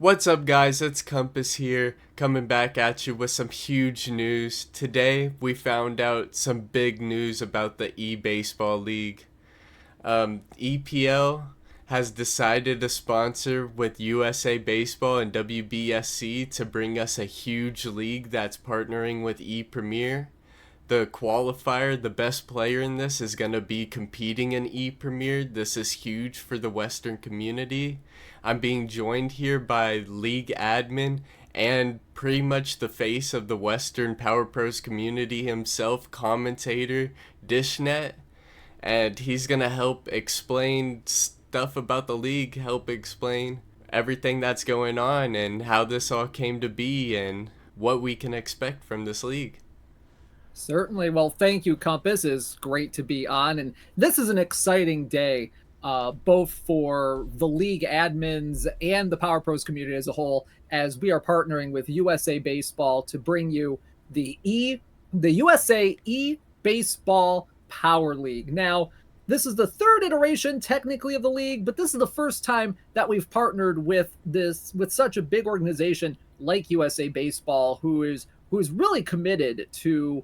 What's up, guys? It's Compass here, coming back at you with some huge news. Today, we found out some big news about the eBaseball League. EPL has decided to sponsor with USA Baseball and WBSC to bring us a huge league that's partnering with ePremier. The qualifier, the best player in this, is going to be competing in ePremier. This is huge for the Western community. I'm being joined here by league admin and pretty much the face of the Western Power Pros community himself, commentator Dishnet. And he's going to help explain stuff about the league, help explain everything that's going on and how this all came to be and what we can expect from this league. Certainly. Well, thank you, Compass. It's great to be on. And this is an exciting day, both for the league admins and the Power Pros community as a whole, as we are partnering with USA Baseball to bring you the USA Baseball Power League. Now, this is the third iteration technically of the league, but this is the first time that we've partnered with such a big organization like USA Baseball, who is really committed to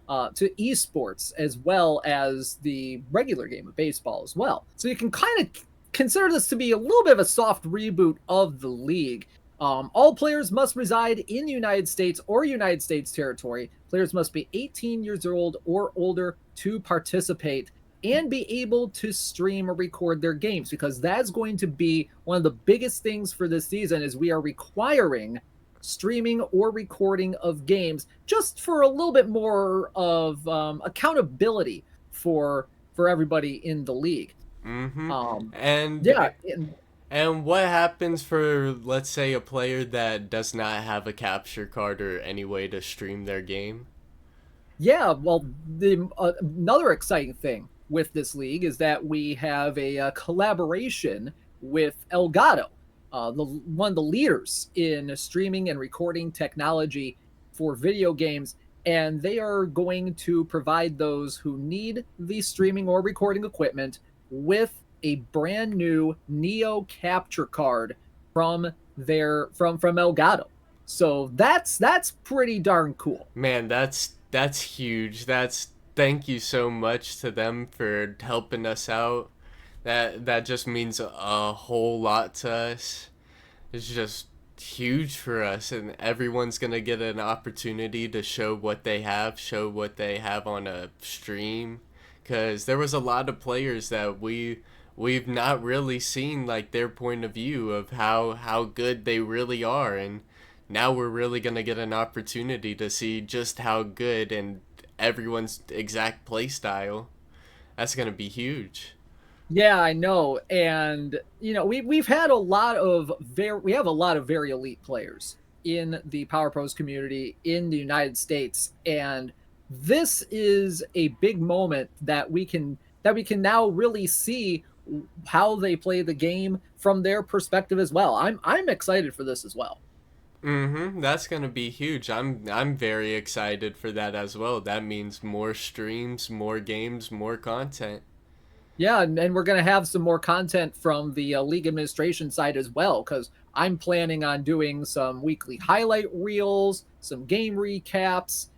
esports as well as the regular game of baseball as well. So you can kind of consider this to be a little bit of a soft reboot of the league. All players must reside in the United States or United States territory. Players must be 18 years old or older to participate and be able to stream or record their games, because that's going to be one of the biggest things for this season is we are requiring streaming or recording of games, just for a little bit more of accountability for everybody in the league. Mm-hmm. Um, And yeah, and and what happens for, let's say, a player that does not have a capture card or any way to stream their game? yeah. Well, the another exciting thing with this league is that we have a collaboration with Elgato, one of the leaders in streaming and recording technology for video games, and they are going to provide those who need the streaming or recording equipment with a brand new Neo capture card from Elgato. So that's pretty darn cool. Man, that's huge. That's Thank you so much to them for helping us out. That just means a whole lot to us. It's just huge for us, and everyone's gonna get an opportunity to show what they have on a stream, because there was a lot of players that we've not really seen, like, their point of view of how good they really are, and now we're really gonna get an opportunity to see just how good and everyone's exact play style. That's gonna be huge. Yeah, I know. And we've had a lot of we have a lot of very elite players in the Power Pros community in the United States, and this is a big moment that we can now really see how they play the game from their perspective as well. I'm excited for this as well. Mm-hmm. That's gonna be huge. I'm very excited for that as well. That means more streams, more games, more content. Yeah, and we're going to have some more content from the league administration side as well, because I'm planning on doing some weekly highlight reels, some game recaps,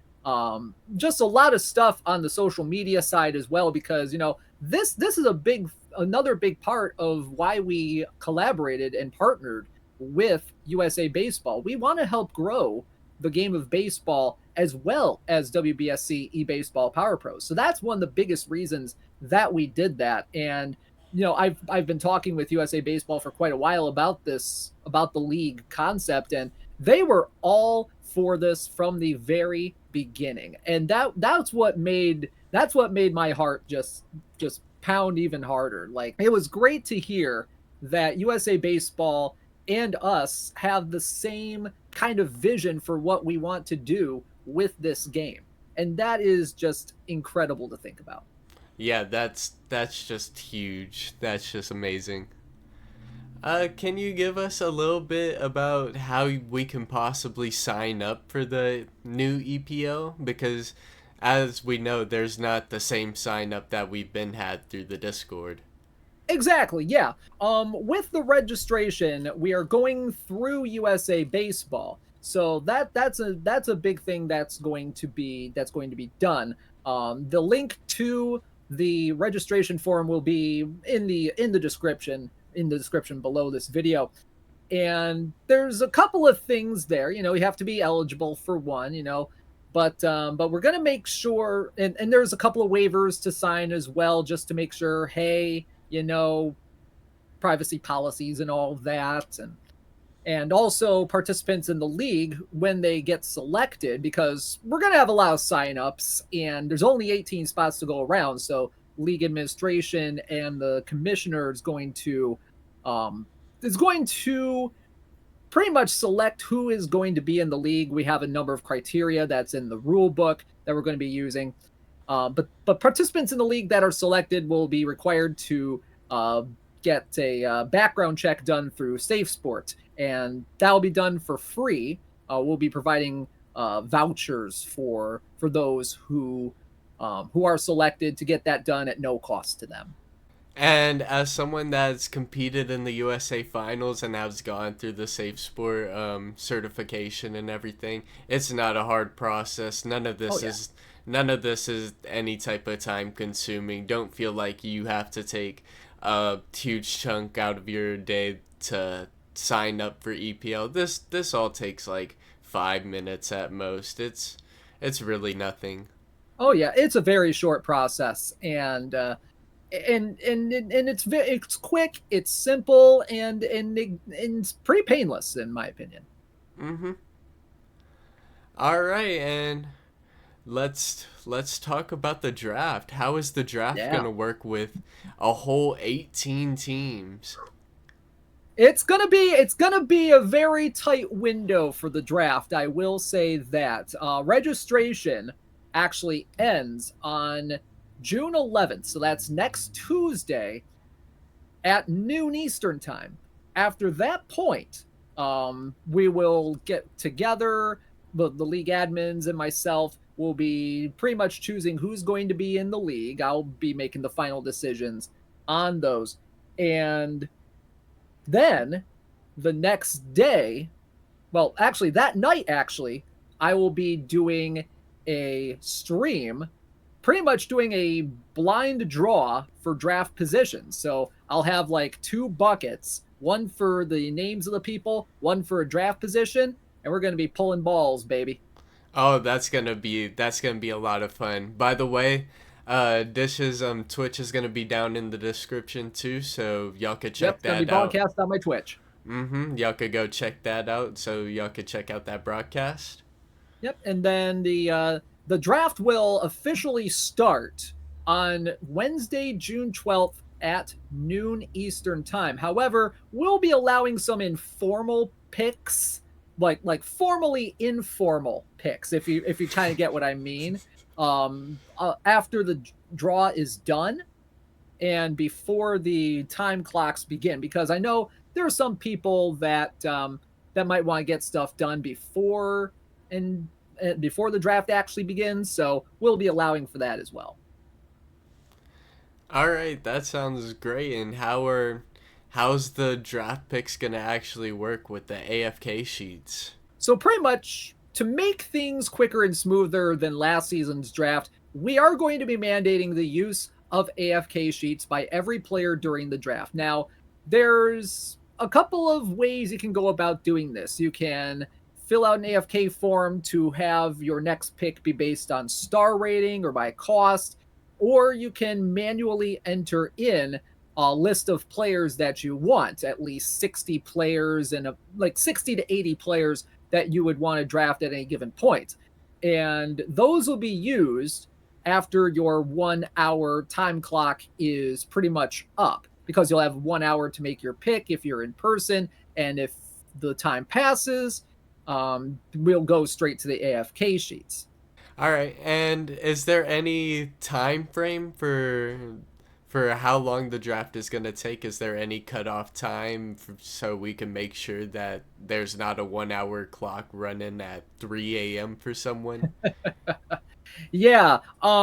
just a lot of stuff on the social media side as well. Because this is another big part of why we collaborated and partnered with USA Baseball. We want to help grow the game of baseball as well as WBSC eBaseball Power Pros. So that's one of the biggest reasons that we did that. And I've been talking with USA Baseball for quite a while about the league concept, and they were all for this from the very beginning. And that's what made my heart just pound even harder. Like, it was great to hear that USA Baseball and us have the same kind of vision for what we want to do with this game. And that is just incredible to think about. Yeah, that's just huge. That's just amazing. Can you give us a little bit about how we can possibly sign up for the new EPO? Because, as we know, there's not the same sign up that we've been had through the Discord. Exactly, yeah. With the registration, we are going through USA Baseball. So that's a big thing that's going to be done. The link to the registration form will be in the description below this video. And there's a couple of things there. You have to be eligible for one, but we're gonna make sure, and there's a couple of waivers to sign as well, just to make sure, hey, privacy policies and all of that, and also participants in the league when they get selected, because we're going to have a lot of signups and there's only 18 spots to go around. So league administration and the commissioner um, is going to pretty much select who is going to be in the league. We have a number of criteria that's in the rule book that we're going to be using. But participants in the league that are selected will be required to uh, get a background check done through SafeSport, and that will be done for free. We'll be providing vouchers for those who are selected to get that done at no cost to them. And as someone that's competed in the USA finals and has gone through the Safe Sport certification and everything, it's not a hard process. Oh yeah. None of this is any type of time consuming. Don't feel like you have to take a huge chunk out of your day to sign up for EPL. This all takes like 5 minutes at most. It's really nothing. Oh yeah, it's a very short process, and it's quick, it's simple, and it's pretty painless in my opinion. Mm-hmm. All right, and let's talk about the draft. How is the draft Yeah. gonna work with a whole 18 teams? It's gonna be a very tight window for the draft. I will say that registration actually ends on June 11th, so that's next Tuesday at noon Eastern time. After that point, we will get together. The league admins and myself will be pretty much choosing who's going to be in the league. I'll be making the final decisions on those, and then the next day, well, actually, that night, actually, I will be doing a stream, pretty much doing a blind draw for draft positions. So I'll have like two buckets, one for the names of the people, one for a draft position, and we're going to be pulling balls, baby. Oh, that's gonna be a lot of fun. By the way, Dish's Twitch is gonna be down in the description too, so y'all could Yep, check it's going to be that out. broadcast on my Twitch. Mm-hmm. Y'all could go check that out, so y'all could check out that broadcast. Yep, and then the draft will officially start on Wednesday, June 12th at noon Eastern time. However, we'll be allowing some informal picks, like formally informal picks, if you kind of get what I mean. After the draw is done and before the time clocks begin, because I know there are some people that might want to get stuff done and before the draft actually begins. So we'll be allowing for that as well. All right, that sounds great. And how's the draft picks gonna actually work with the AFK sheets? So pretty much to make things quicker and smoother than last season's draft, we are going to be mandating the use of AFK sheets by every player during the draft. Now, there's a couple of ways you can go about doing this. You can fill out an AFK form to have your next pick be based on star rating or by cost, or you can manually enter in a list of players that you want, at least 60 players and like 60 to 80 players that you would want to draft at any given point. And those will be used after your 1 hour time clock is pretty much up, because you'll have 1 hour to make your pick if you're in person. And if the time passes, we'll go straight to the AFK sheets. All right, and is there any time frame for how long the draft is gonna take? Is there any cutoff time so we can make sure that there's not a 1 hour clock running at 3 a.m. for someone? Yeah,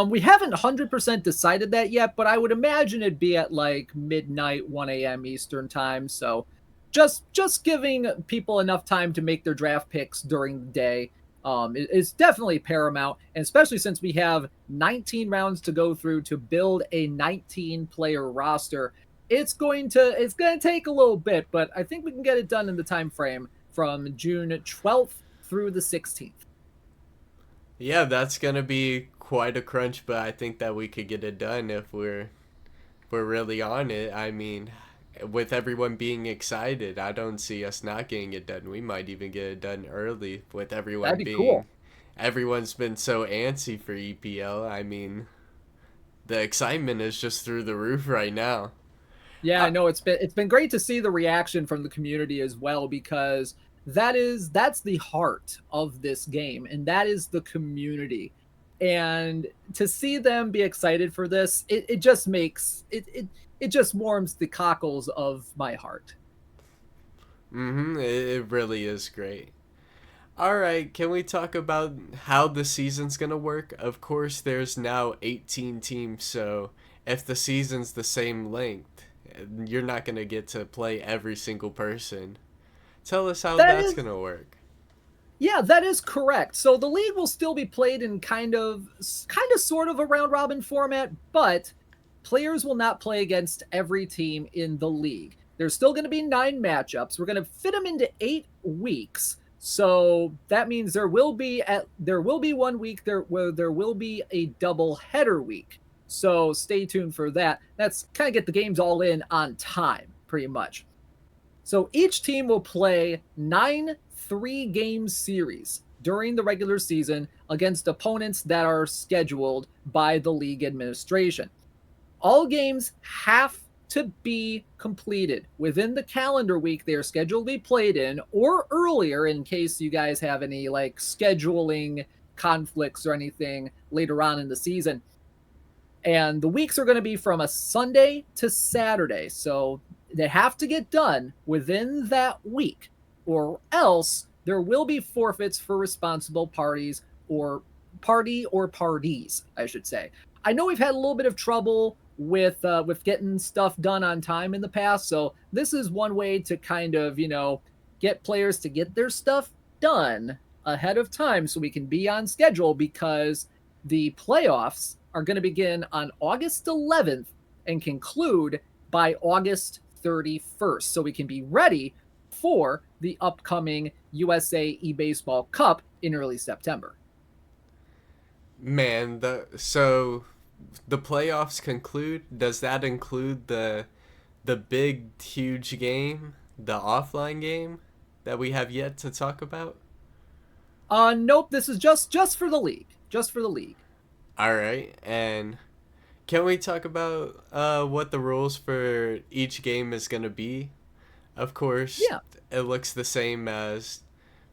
we haven't 100% decided that yet, but I would imagine it'd be at like midnight, 1 a.m. Eastern time. So just giving people enough time to make their draft picks during the day is definitely paramount, and especially since we have 19 rounds to go through to build a 19 player roster. It's going to take a little bit, but I think we can get it done in the time frame from June 12th through the 16th. Yeah, that's gonna be quite a crunch, but I think that we could get it done if we're really on it. I mean, with everyone being excited, I don't see us not getting it done. We might even get it done early with That'd everyone be being cool. everyone's been so antsy for EPL. I mean, the excitement is just through the roof right now. Yeah, Uh, I know it's been great to see the reaction from the community as well, because that's the heart of this game, and that is the community. And to see them be excited for this, it just makes it just warms the cockles of my heart. it really is great. All right, can we talk about how the season's gonna work? Of course, there's now 18 teams, so if the season's the same length, you're not gonna get to play every single person. Tell us how That that's is gonna work. Yeah, that is correct. So the league will still be played in kind of sort of a round robin format, but players will not play against every team in the league. There's still going to be 9 matchups. We're going to fit them into 8 weeks. So that means there will be 1 week there where there will be a double header week. So stay tuned for that. That's kind of get the games all in on time, pretty much. So each team will play 9 3-game series during the regular season against opponents that are scheduled by the league administration. All games have to be completed within the calendar week they are scheduled to be played in, or earlier in case you guys have any like scheduling conflicts or anything later on in the season. And the weeks are going to be from a Sunday to Saturday. So they have to get done within that week, or else there will be forfeits for responsible parties, or parties, I should say. I know we've had a little bit of trouble with getting stuff done on time in the past, so this is one way to kind of get players to get their stuff done ahead of time so we can be on schedule, because the playoffs are going to begin on August 11th and conclude by August 31st. So we can be ready for the upcoming USA eBaseball Cup in early September. Man, the playoffs conclude. Does that include the big huge game, the offline game that we have yet to talk about? Nope, this is just for the league. Just for the league. All right, and can we talk about what the rules for each game is going to be? Of course, Yeah, it looks the same as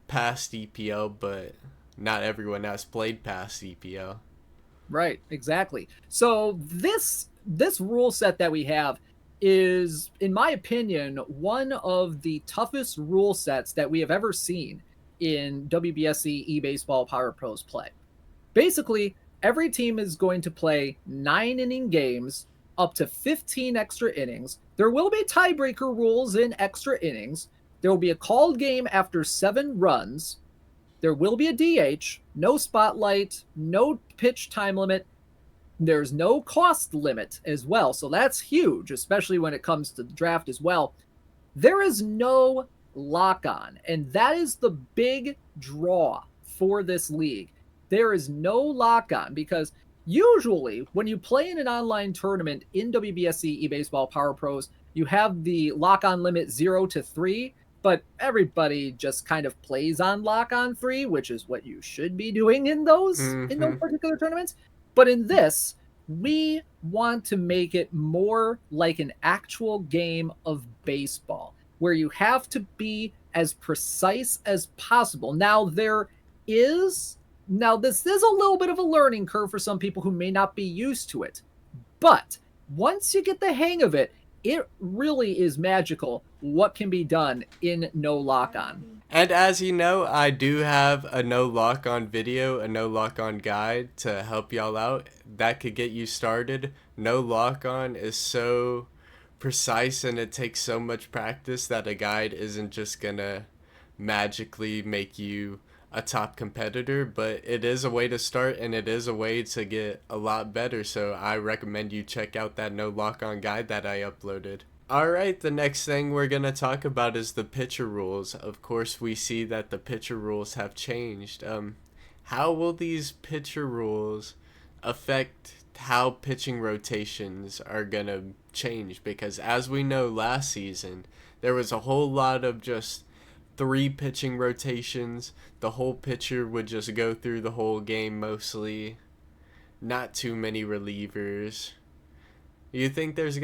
past EPL, but not everyone has played past EPL. right, exactly. So this rule set that we have is, in my opinion, one of the toughest rule sets that we have ever seen in WBSC eBaseball Power Pros play. Basically, every team is going to play 9 inning games, up to 15 extra innings. There will be tiebreaker rules in extra innings. There will be a called game after 7 runs. There will be a DH, no spotlight, no pitch time limit. There's no cost limit as well. So that's huge, especially when it comes to the draft as well. There is no lock on, and that is the big draw for this league. There is no lock on, because usually when you play in an online tournament in WBSC eBaseball Power Pros, you have the lock on limit 0 to 3, but everybody just kind of plays on lock on 3, which is what you should be doing in those Mm-hmm. particular tournaments. But in this, we want to make it more like an actual game of baseball, where you have to be as precise as possible. Is this is a little bit of a learning curve for some people who may not be used to it. But once you get the hang of it, it really is magical what can be done in no lock on. And as you know, I do have a no lock on video, a no lock on guide to help y'all out. That could get you started. No lock on is so precise and it takes so much practice that a guide isn't just gonna magically make you a top competitor, but it is a way to start and it is a way to get a lot better. So I recommend you check out that no lock on guide that I uploaded. Alright, the next thing we're going to talk about is the pitcher rules. Of course, we see that the pitcher rules have changed. How will these pitcher rules affect how pitching rotations are going to change? Because as we know, last season, there was a whole lot of just 3 pitching rotations. The whole pitcher would just go through the whole game mostly. Not too many relievers. You think this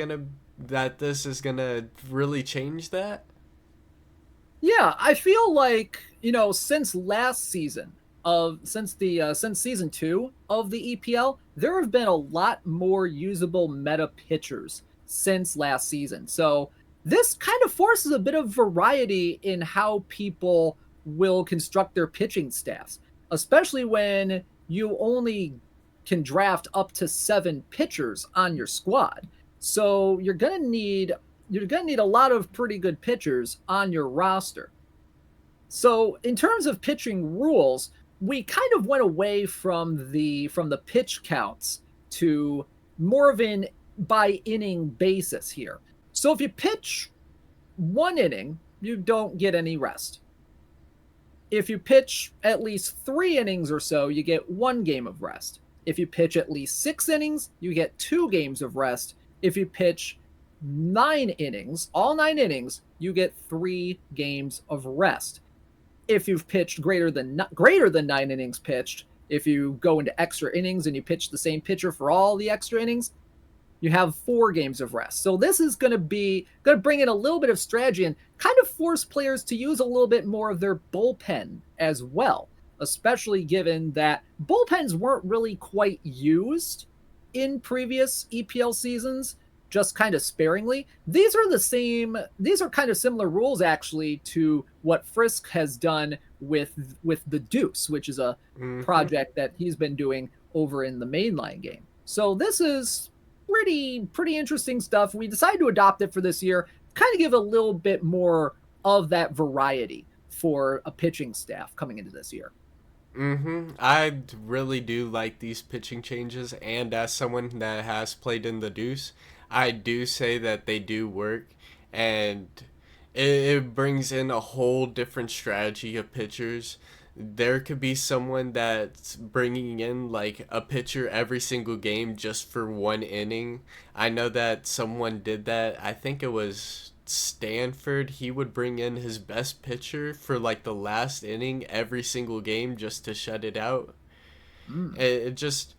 is gonna really change that? Yeah, I feel like, since last season since season 2 of the EPL, there have been a lot more usable meta pitchers since last season. So this kind of forces a bit of variety in how people will construct their pitching staffs, especially when you only can draft up to 7 pitchers on your squad. So you're gonna need a lot of pretty good pitchers on your roster. So in terms of pitching rules, we kind of went away from the pitch counts to more of an by inning basis here. So if you pitch 1 inning, you don't get any rest. If you pitch at least 3 innings or so, you get 1 game of rest. If you pitch at least 6 innings, you get 2 games of rest. If you pitch 9 innings, all 9 innings, you get 3 games of rest. If you've pitched greater than 9 innings pitched, if you go into extra innings and you pitch the same pitcher for all the extra innings, you have 4 games of rest. So this is going to bring in a little bit of strategy and kind of force players to use a little bit more of their bullpen as well, especially given that bullpens weren't really quite used in previous EPL seasons, just kind of sparingly. These are kind of similar rules actually to what Frisk has done with the Deuce, which is a project that he's been doing over in the mainline game. So this is pretty interesting stuff. We decided to adopt it for this year, kind of give a little bit more of that variety for a pitching staff coming into this year. I really do like these pitching changes, and as someone that has played in the Deuce, I do say that they do work, and it brings in a whole different strategy of pitchers. There could be someone that's bringing in like a pitcher every single game just for 1 inning. I know that someone did that. I think it was Stanford. He would bring in his best pitcher for like the last inning every single game just to shut it out. It just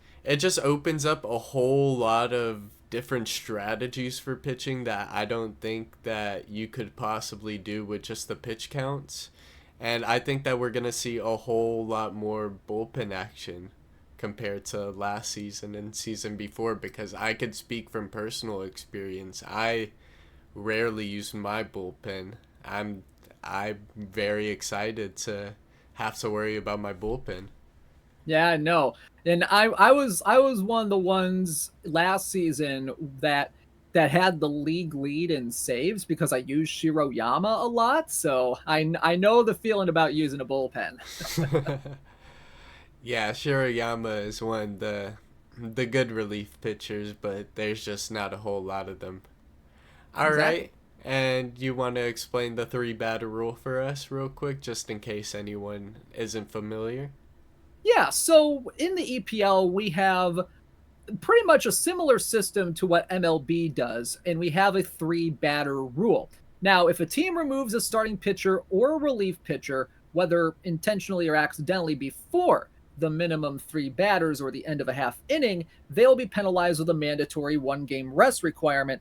opens up a whole lot of different strategies for pitching that I don't think that you could possibly do with just the pitch counts. And I think that we're going to see a whole lot more bullpen action compared to last season and season before, because I could speak from personal experience. I rarely use my bullpen. I'm very excited to have to worry about my bullpen. Yeah, no. And I was one of the ones last season that had the league lead in saves because I used Shiroyama a lot. So I know the feeling about using a bullpen. Yeah, Shiroyama is one of the good relief pitchers, but there's just not a whole lot of them. All Exactly. right. And you want to explain the 3 batter rule for us real quick, just in case anyone isn't familiar? Yeah, so in the EPL, we have pretty much a similar system to what MLB does, and we have a 3 batter rule. Now, if a team removes a starting pitcher or a relief pitcher, whether intentionally or accidentally before the minimum 3 batters or the end of a half inning, they'll be penalized with a mandatory 1 game rest requirement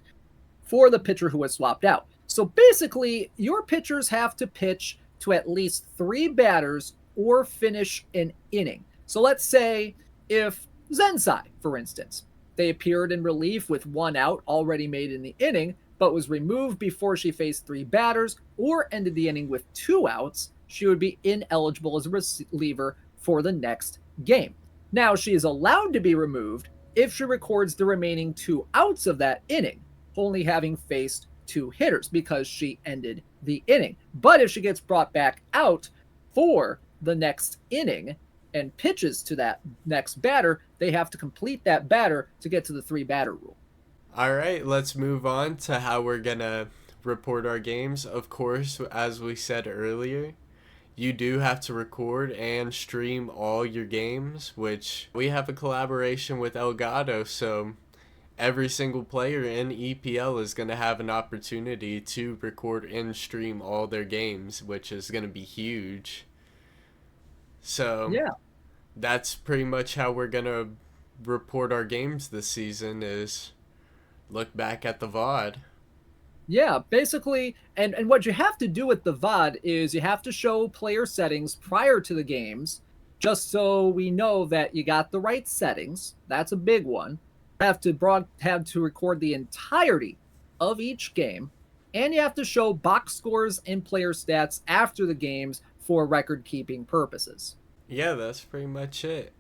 for the pitcher who has swapped out. So basically, your pitchers have to pitch to at least 3 batters or finish an inning. So let's say if Zensai, for instance, they appeared in relief with 1 out already made in the inning, but was removed before she faced 3 batters or ended the inning with 2 outs, she would be ineligible as a reliever for the next game. Now, she is allowed to be removed if she records the remaining 2 outs of that inning, only having faced 2 hitters because she ended the inning. But if she gets brought back out for the next inning and pitches to that next batter, they have to complete that batter to get to the 3 batter rule. All right, let's move on to how we're going to report our games. Of course, as we said earlier, you do have to record and stream all your games, which we have a collaboration with Elgato, so every single player in EPL is going to have an opportunity to record and stream all their games, which is going to be huge. So Yeah. that's pretty much how we're going to report our games this season is look back at the VOD. Yeah, basically, and what you have to do with the VOD is you have to show player settings prior to the games, just so we know that you got the right settings. That's a big one. Have to record the entirety of each game, and you have to show box scores and player stats after the games for record keeping purposes. Yeah, that's pretty much it.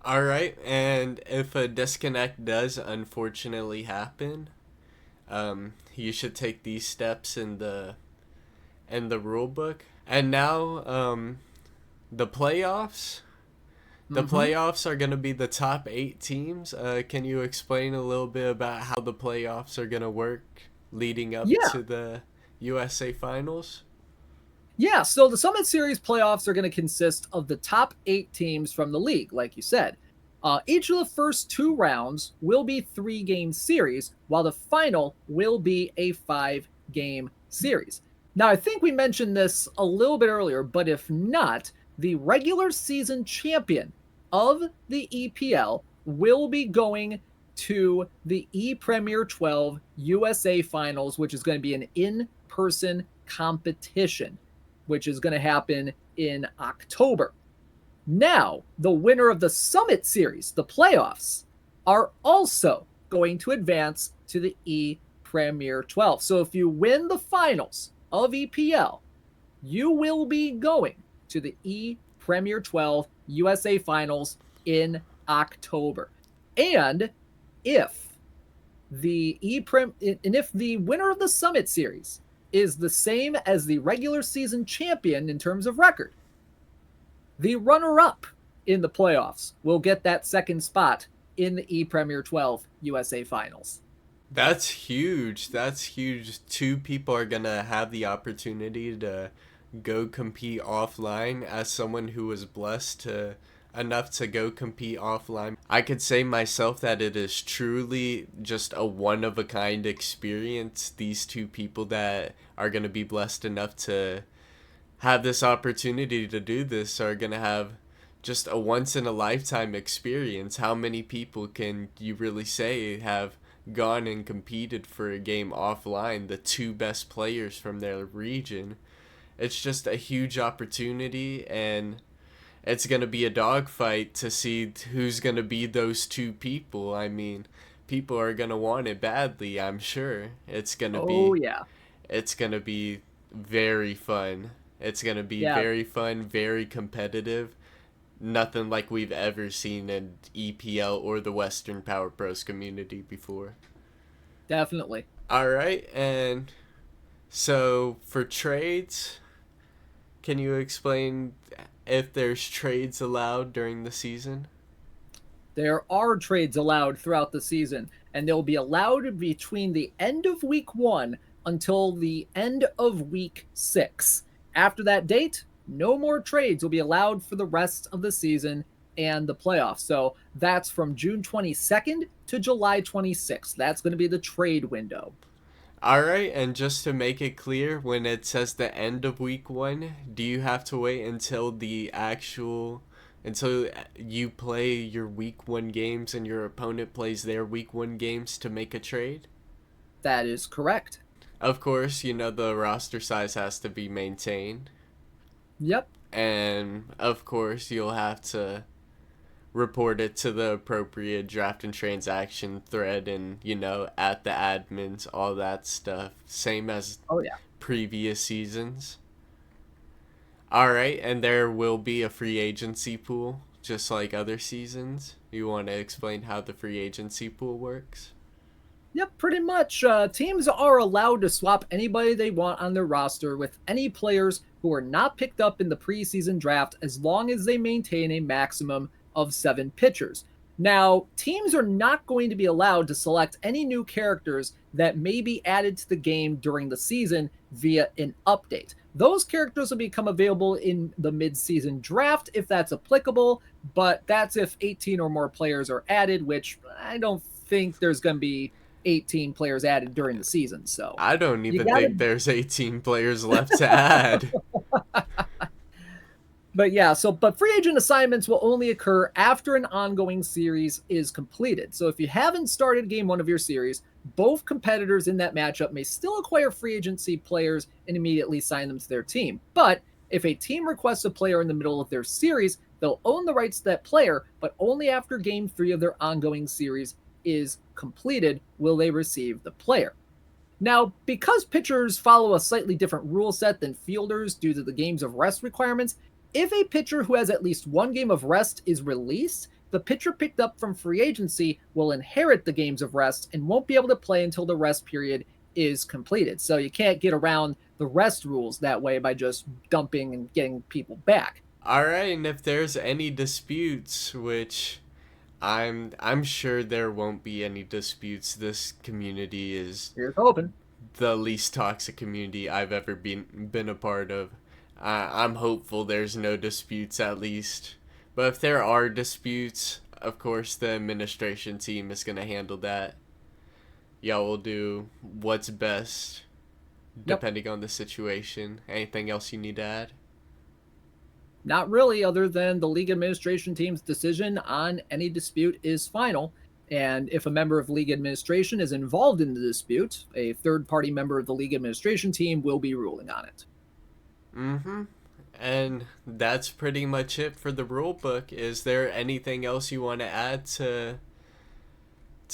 All right, and if a disconnect does unfortunately happen, you should take these steps in the rule book. And now, the playoffs. The Mm-hmm. playoffs are going to be the top 8 teams. Can you explain a little bit about how the playoffs are going to work leading up Yeah, to the USA finals? Yeah, so the Summit Series playoffs are going to consist of the top 8 teams from the league, like you said. Each of the first 2 rounds will be 3 game series, while the final will be a 5 game series. Now, I think we mentioned this a little bit earlier, but if not, the regular season champion of the EPL will be going to the ePremier 12 USA Finals, which is going to be an in person competition, which is going to happen in October. Now, the winner of the Summit Series, the playoffs, are also going to advance to the ePremier 12. So if you win the finals of EPL, you will be going to the ePremier 12 USA Finals in October. And if if the winner of the Summit Series is the same as the regular season champion in terms of record, the runner-up in the playoffs will get that second spot in the ePremier 12 USA Finals. That's huge. That's huge. 2 people are going to have the opportunity to go compete offline. As someone who was blessed to enough to go compete offline, I could say myself that it is truly just a one of a kind experience. These 2 people that are going to be blessed enough to have this opportunity to do this are going to have just a once in a lifetime experience. How many people can you really say have gone and competed for a game offline, the 2 best players from their region? It's just a huge opportunity, and it's going to be a dogfight to see who's going to be those 2 people. I mean, people are going to want it badly, I'm sure. Oh, yeah. It's going to be very fun. It's going to be Yeah, very fun, very competitive. Nothing like we've ever seen in EPL or the Western Power Pros community before. definitely. All right, and so for trades, can you explain if there's trades allowed during the season? There are trades allowed throughout the season, and they'll be allowed between the end of week 1 until the end of week 6. After that date, no more trades will be allowed for the rest of the season and the playoffs. So that's from June 22nd to July 26th. That's going to be the trade window. All right, and just to make it clear, when it says the end of week 1, do you have to wait until until you play your week 1 games and your opponent plays their week 1 games to make a trade? That is correct. Of course, the roster size has to be maintained. Yep. And of course, you'll have to report it to the appropriate draft and transaction thread and, at the admins, all that stuff. Same as Oh, yeah. previous seasons. All right, and there will be a free agency pool, just like other seasons. You want to explain how the free agency pool works? Yep, pretty much. Teams are allowed to swap anybody they want on their roster with any players who are not picked up in the preseason draft as long as they maintain a maximum of 7 pitchers. Now, teams are not going to be allowed to select any new characters that may be added to the game during the season via an update. Those characters will become available in the mid-season draft if that's applicable, but that's if 18 or more players are added, which I don't think there's going to be 18 players added during the season. So I don't you even got to, think there's 18 players left to add. but yeah, but free agent assignments will only occur after an ongoing series is completed. So if you haven't started game one of your series, both competitors in that matchup may still acquire free agency players and immediately sign them to their team. But if a team requests a player in the middle of their series, they'll own the rights to that player, but only after game 3 of their ongoing series is completed will they receive the player. Now, because pitchers follow a slightly different rule set than fielders due to the games of rest requirements, if a pitcher who has at least 1 game of rest is released, the pitcher picked up from free agency will inherit the games of rest and won't be able to play until the rest period is completed. So you can't get around the rest rules that way by just dumping and getting people back. All right, and if there's any disputes, which I'm sure there won't be any disputes. This community is Here's hoping. the least toxic community I've ever been a part of. I'm hopeful there's no disputes at least. But if there are disputes, of course the administration team is gonna handle that. Y'all will do what's best Yep. depending on the situation. Anything else you need to add? Not really, other than the league administration team's decision on any dispute is final. And if a member of league administration is involved in the dispute, a third party member of the league administration team will be ruling on it. Mm-hmm. And that's pretty much it for the rule book. Is there anything else you want to add to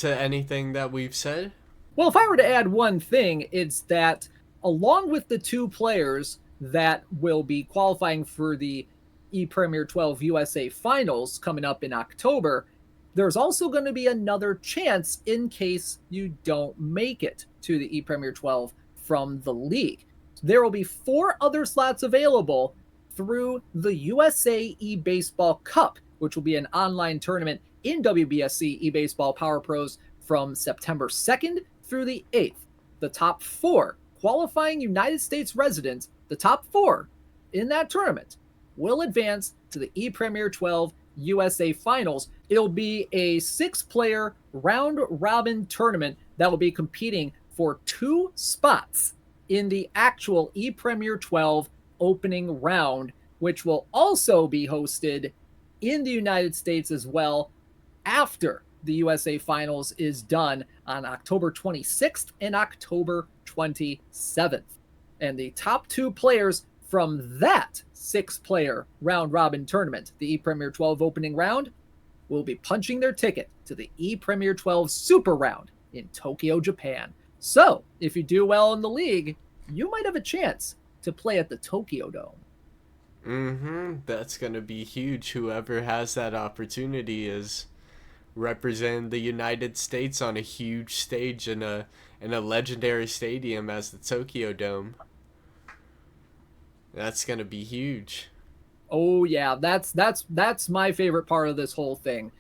anything that we've said? Well, if I were to add one thing, it's that along with the 2 players that will be qualifying for the ePremier 12 USA finals coming up in October, there's also going to be another chance in case you don't make it to the ePremier 12 from the league. There will be 4 other slots available through the USA eBaseball Cup, which will be an online tournament in WBSC eBaseball Power Pros from September 2nd through the 8th. The top 4 qualifying United States residents, the top 4 in that tournament, will advance to the ePremier 12 USA Finals. It'll be a 6-player round-robin tournament that will be competing for 2 spots in the actual ePremier 12 opening round, which will also be hosted in the United States as well after the USA Finals is done on October 26th and October 27th. And the top 2 players from that 6-player round-robin tournament, the ePremier 12 opening round, will be punching their ticket to the ePremier 12 Super Round in Tokyo, Japan. So, if you do well in the league, you might have a chance to play at the Tokyo Dome. Mm-hmm. That's gonna be huge. Whoever has that opportunity is representing the United States on a huge stage in a legendary stadium as the Tokyo Dome. That's gonna be huge. Oh yeah, that's my favorite part of this whole thing.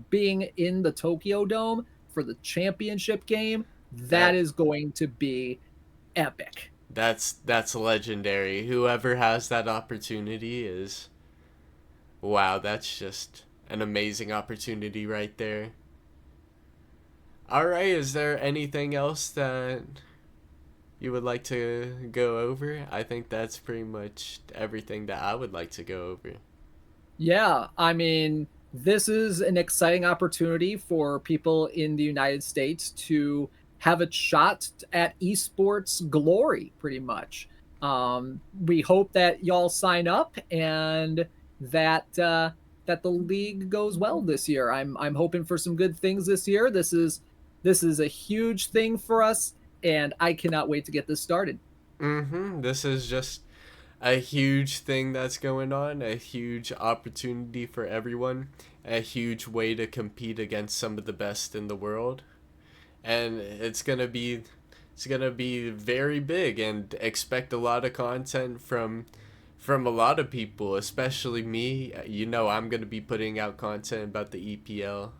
Being in the Tokyo Dome for the championship game, that That is going to be epic. that's legendary. Whoever has that opportunity is wow, that's just an amazing opportunity right there. All right, is there anything else that you would like to go over? I think that's pretty much everything that I would like to go over. Yeah, I mean, this is an exciting opportunity for people in the United States to have a shot at esports glory, pretty much. We hope that y'all sign up and that the league goes well this year. I'm hoping for some good things this year. This is a huge thing for us, and I cannot wait to get this started. Mm-hmm. This is just a huge thing that's going on, a huge opportunity for everyone, a huge way to compete against some of the best in the world. And it's gonna be very big, and expect a lot of content from a lot of people, especially me. You know, I'm gonna be putting out content about the EPL.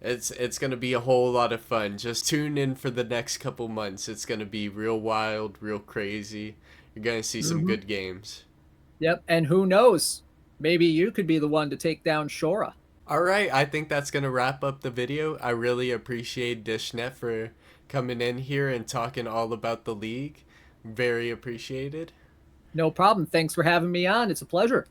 It's gonna be a whole lot of fun. Just tune in for the next couple months. It's gonna be real wild, real crazy. You're gonna see some Hmm. good games. Yep. And who knows? Maybe you could be the one to take down Shora. All right, I think that's gonna wrap up the video. I really appreciate Dishnet for coming in here and talking all about the league. Very appreciated. No problem. Thanks for having me on. It's a pleasure.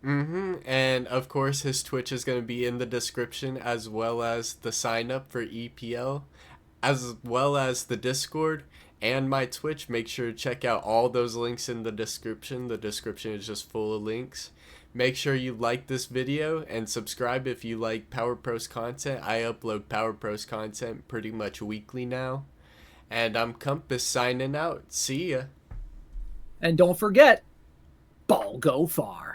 And of course, his Twitch is going to be in the description, as well as the sign up for EPL, as well as the Discord and my Twitch. Make sure to check out all those links in the description. The description is just full of links. Make sure you like this video and subscribe if you like Power Pros content. I upload Power Pros content pretty much weekly now. And I'm Compass signing out. See ya. And don't forget, ball go far.